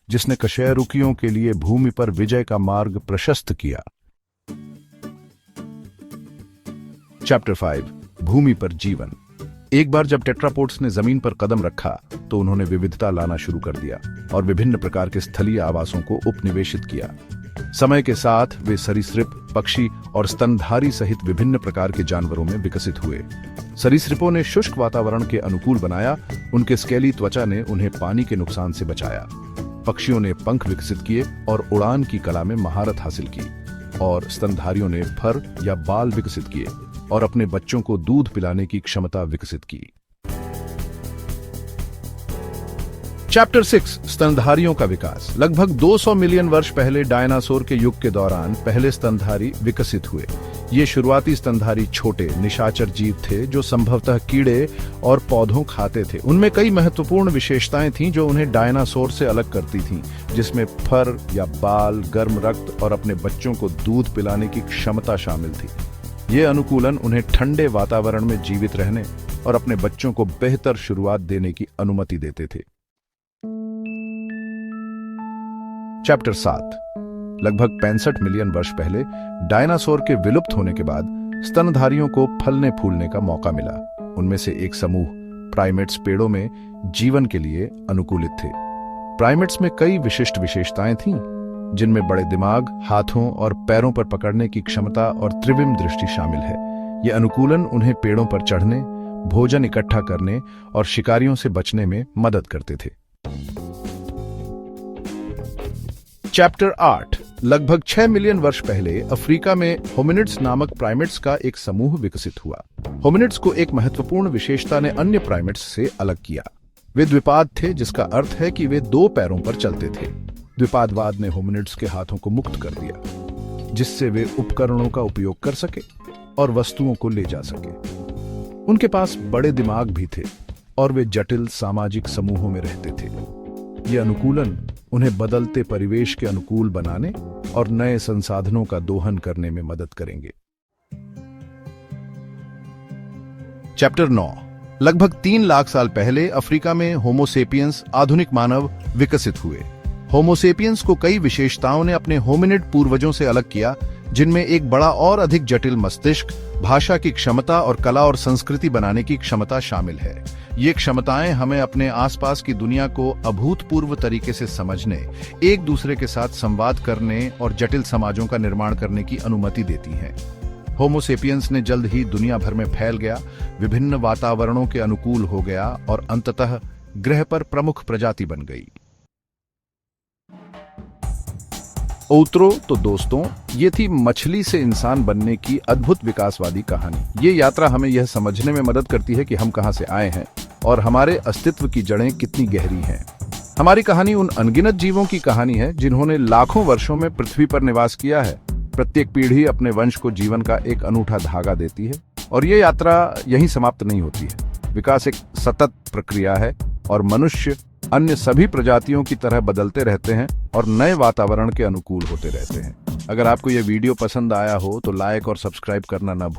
जिसने कशेरुकियों के लिए भूमि पर विजय का मार्ग प्रशस्त किया। चैप्टर 5 भूमि पर जीवन। एक बार जब टेट्रापोड्स ने जमीन पर कदम रखा तो उन्होंने विविधता लाना शुरू कर दिया और विभिन्न प्रकार के स्थलीय आवासों को उपनिवेशित किया। समय के साथ वे सरीसृप, पक्षी और स्तनधारी सहित विभिन्न प्रकार के जानवरों में विकसित हुए। सरीसृपों ने शुष्क वातावरण के अनुकूल बनाया, उनके स्केली त्वचा ने उन्हें पानी के नुकसान से बचाया। पक्षियों ने पंख विकसित किए और उड़ान की कला में महारत हासिल की, और स्तनधारियों ने फर या बाल विकसित किए और अपने बच्चों को दूध पिलाने की क्षमता विकसित की। चैप्टर 6 स्तनधारियों का विकास। लगभग 200 मिलियन वर्ष पहले डायनासोर के युग के दौरान पहले स्तनधारी विकसित हुए। ये शुरुआती स्तनधारी छोटे निशाचर जीव थे जो संभवतः कीड़े और पौधों खाते थे। उनमें कई महत्वपूर्ण विशेषताएं थीं जो उन्हें डायनासोर से अलग करती थीं, जिसमें फर या बाल, गर्म रक्त और अपने बच्चों को दूध पिलाने की क्षमता शामिल थी। ये अनुकूलन उन्हें ठंडे वातावरण में जीवित रहने और अपने बच्चों को बेहतर शुरुआत देने की अनुमति देते थे। चैप्टर 7 लगभग 65 मिलियन वर्ष पहले डायनासोर के विलुप्त होने के बाद स्तनधारियों को फलने फूलने का मौका मिला। उनमें से एक समूह प्राइमेट्स पेड़ों में जीवन के लिए अनुकूलित थे। प्राइमेट्स में कई विशिष्ट विशेषताएं थीं, जिनमें बड़े दिमाग, हाथों और पैरों पर पकड़ने की क्षमता और त्रिविम दृष्टि शामिल है। यह अनुकूलन उन्हें पेड़ों पर चढ़ने, भोजन इकट्ठा करने और शिकारियों से बचने में मदद करते थे। चैप्टर 8 लगभग 6 मिलियन वर्ष पहले अफ्रीका में होमिनिड्स नामक प्राइमेट्स का एक समूह विकसित हुआ। होमिनिड्स को एक महत्वपूर्ण विशेषता ने अन्य प्राइमेट्स से अलग किया। वे द्विपाद थे, जिसका अर्थ है कि वे 2 पैरों पर चलते थे। द्विपादवाद ने होमिनिड्स के हाथों को मुक्त कर दिया, जिससे वे उपकरणों का उपयोग कर सके और वस्तुओं को ले जा सके। उनके पास बड़े दिमाग भी थे और वे जटिल सामाजिक समूहों में रहते थे। यह अनुकूलन उन्हें बदलते परिवेश के अनुकूल बनाने और नए संसाधनों का दोहन करने में मदद करेंगे। चैप्टर 9 लगभग 3 लाख साल पहले अफ्रीका में होमोसेपियंस आधुनिक मानव विकसित हुए। होमोसेपियंस को कई विशेषताओं ने अपने होमिनिड पूर्वजों से अलग किया, जिनमें एक बड़ा और अधिक जटिल मस्तिष्क, भाषा की क्षमता और कला और संस्कृति बनाने की क्षमता शामिल है। ये क्षमताएं हमें अपने आसपास की दुनिया को अभूतपूर्व तरीके से समझने, एक दूसरे के साथ संवाद करने और जटिल समाजों का निर्माण करने की अनुमति देती हैं। होमोसेपियंस ने जल्द ही दुनिया भर में फैल गया, विभिन्न वातावरणों के अनुकूल हो गया और अंततः ग्रह पर प्रमुख प्रजाति बन गई। ओत्रो तो दोस्तों, ये थी मछली से इंसान बनने की अद्भुत विकासवादी कहानी। ये यात्रा हमें यह समझने में मदद करती है कि हम कहां से आए हैं और हमारे अस्तित्व की जड़ें कितनी गहरी हैं। हमारी कहानी उन अनगिनत जीवों की कहानी है जिन्होंने लाखों वर्षों में पृथ्वी पर निवास किया है। प्रत्येक पीढ़ी अपने वंश को जीवन का एक अनूठा धागा देती है और ये यात्रा यहीं समाप्त नहीं होती है। विकास एक सतत प्रक्रिया है और मनुष्य अन्य सभी प्रजातियों की तरह बदलते रहते हैं और नए वातावरण के अनुकूल होते रहते हैं। अगर आपको यह वीडियो पसंद आया हो तो लाइक और सब्सक्राइब करना ना भूलें।